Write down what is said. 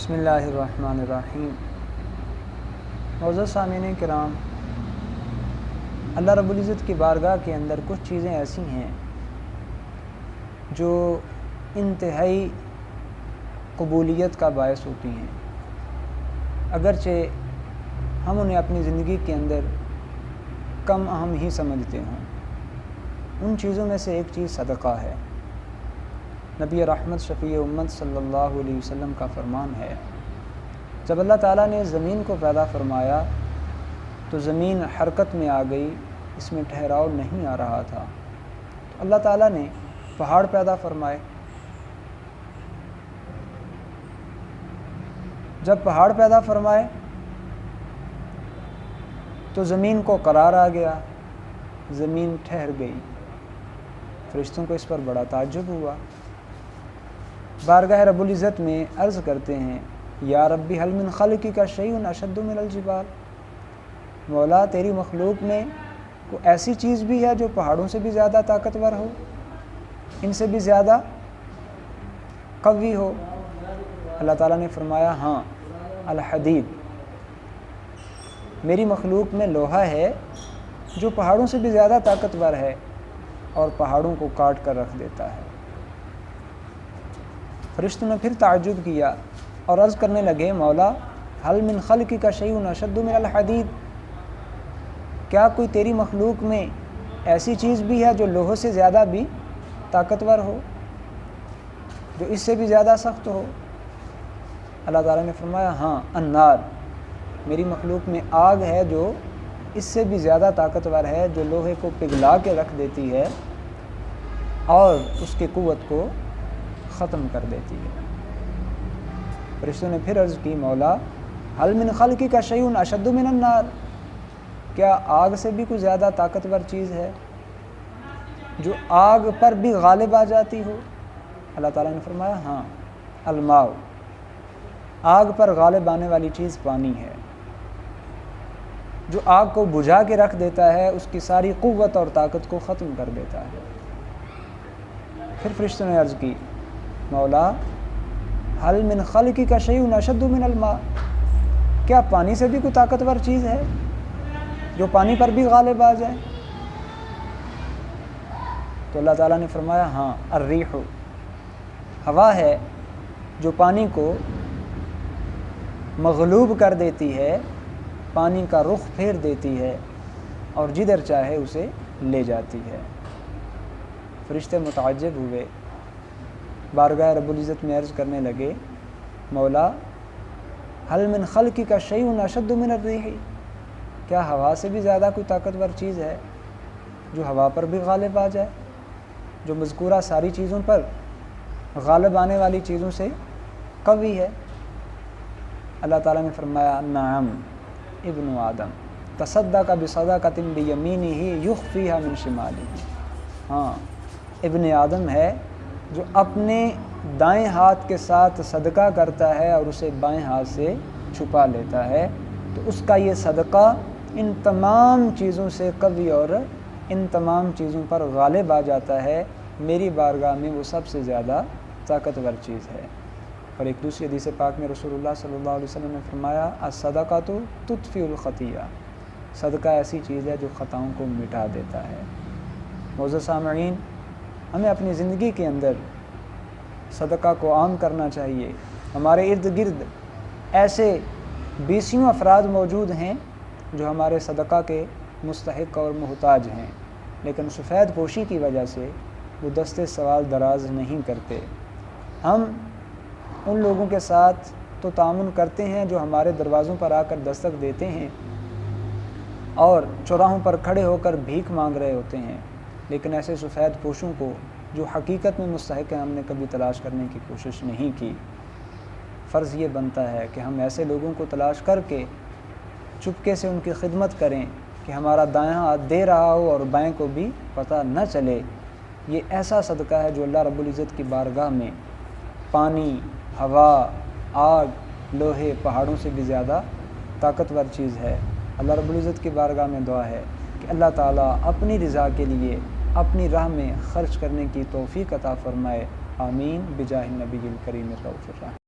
بسم اللہ الرحمن الرحیم۔ معزز سامعین کرام، اللہ رب العزت کی بارگاہ کے اندر کچھ چیزیں ایسی ہیں جو انتہائی قبولیت کا باعث ہوتی ہیں، اگرچہ ہم انہیں اپنی زندگی کے اندر کم اہم ہی سمجھتے ہوں۔ ان چیزوں میں سے ایک چیز صدقہ ہے۔ نبی رحمت شفیع امت صلی اللہ علیہ وسلم کا فرمان ہے، جب اللہ تعالیٰ نے زمین کو پیدا فرمایا تو زمین حرکت میں آ گئی، اس میں ٹھہراؤ نہیں آ رہا تھا، تو اللہ تعالیٰ نے پہاڑ پیدا فرمائے۔ جب پہاڑ پیدا فرمائے تو زمین کو قرار آ گیا، زمین ٹھہر گئی۔ فرشتوں کو اس پر بڑا تعجب ہوا، بارگاہ رب العزت میں عرض کرتے ہیں، یا ربی حل من خلقک شیء اشد من الجبال، مولا تیری مخلوق میں کوئی ایسی چیز بھی ہے جو پہاڑوں سے بھی زیادہ طاقتور ہو، ان سے بھی زیادہ قوی ہو؟ اللہ تعالیٰ نے فرمایا، ہاں، الحدید، میری مخلوق میں لوہا ہے جو پہاڑوں سے بھی زیادہ طاقتور ہے اور پہاڑوں کو کاٹ کر رکھ دیتا ہے۔ فرشتوں نے پھر تعجب کیا اور عرض کرنے لگے، مولا حل من خلقک شیء اشد من الحدید، کیا کوئی تیری مخلوق میں ایسی چیز بھی ہے جو لوہے سے زیادہ بھی طاقتور ہو، جو اس سے بھی زیادہ سخت ہو؟ اللہ تعالیٰ نے فرمایا، ہاں، النار، میری مخلوق میں آگ ہے جو اس سے بھی زیادہ طاقتور ہے، جو لوہے کو پگھلا کے رکھ دیتی ہے اور اس کی قوت کو ختم کر دیتی ہے۔ فرشتوں نے پھر عرض کی، مولا حل من خلقک شیء اشد من النار، کیا آگ سے بھی کوئی زیادہ طاقتور چیز ہے جو آگ پر بھی غالب آ جاتی ہو؟ اللہ تعالیٰ نے فرمایا، ہاں، الماء، آگ پر غالب آنے والی چیز پانی ہے، جو آگ کو بجھا کے رکھ دیتا ہے، اس کی ساری قوت اور طاقت کو ختم کر دیتا ہے۔ پھر فرشتوں نے عرض کی، مولا حل من خلقک شیء اشد من الماء، کیا پانی سے بھی کوئی طاقتور چیز ہے جو پانی پر بھی غالب آ جائے؟ تو اللہ تعالیٰ نے فرمایا، ہاں، الریح، ہوا ہے جو پانی کو مغلوب کر دیتی ہے، پانی کا رخ پھیر دیتی ہے اور جدھر چاہے اسے لے جاتی ہے۔ فرشتے متعجب ہوئے، بارگاہ رب العزت میں عرض کرنے لگے، مولا حل من خلقک شیء اشد من الریح، کیا ہوا سے بھی زیادہ کوئی طاقتور چیز ہے جو ہوا پر بھی غالب آ جائے، جو مذکورہ ساری چیزوں پر غالب آنے والی چیزوں سے قوی ہے؟ اللہ تعالیٰ نے فرمایا، نعم ابن آدم تصدق بصدقۃ بیمینہ یخفیہا من شمالہ، ہاں، ابن آدم ہے جو اپنے دائیں ہاتھ کے ساتھ صدقہ کرتا ہے اور اسے بائیں ہاتھ سے چھپا لیتا ہے، تو اس کا یہ صدقہ ان تمام چیزوں سے قوی اور ان تمام چیزوں پر غالب آ جاتا ہے، میری بارگاہ میں وہ سب سے زیادہ طاقتور چیز ہے۔ اور ایک دوسری حدیث پاک میں رسول اللہ صلی اللہ علیہ وسلم نے فرمایا، الصدقۃ تطفئ الخطیئہ، صدقہ ایسی چیز ہے جو خطاؤں کو مٹا دیتا ہے۔ معزز سامعین، ہمیں اپنی زندگی کے اندر صدقہ کو عام کرنا چاہیے۔ ہمارے ارد گرد ایسے بیسیوں افراد موجود ہیں جو ہمارے صدقہ کے مستحق اور محتاج ہیں، لیکن سفید پوشی کی وجہ سے وہ دستے سوال دراز نہیں کرتے۔ ہم ان لوگوں کے ساتھ تو تعاون کرتے ہیں جو ہمارے دروازوں پر آ کر دستک دیتے ہیں اور چوراہوں پر کھڑے ہو کر بھیک مانگ رہے ہوتے ہیں، لیکن ایسے سفید پوشوں کو جو حقیقت میں مستحق ہیں ہم نے کبھی تلاش کرنے کی کوشش نہیں کی۔ فرض یہ بنتا ہے کہ ہم ایسے لوگوں کو تلاش کر کے چپکے سے ان کی خدمت کریں کہ ہمارا دایاں ہاتھ دے رہا ہو اور بائیں کو بھی پتہ نہ چلے۔ یہ ایسا صدقہ ہے جو اللہ رب العزت کی بارگاہ میں پانی، ہوا، آگ، لوہے، پہاڑوں سے بھی زیادہ طاقتور چیز ہے۔ اللہ رب العزت کی بارگاہ میں دعا ہے کہ اللہ تعالیٰ اپنی رضا کے لیے اپنی راہ میں خرچ کرنے کی توفیق عطا فرمائے۔ آمین، بجاہ النبی الکریم الرؤوف الرحیم۔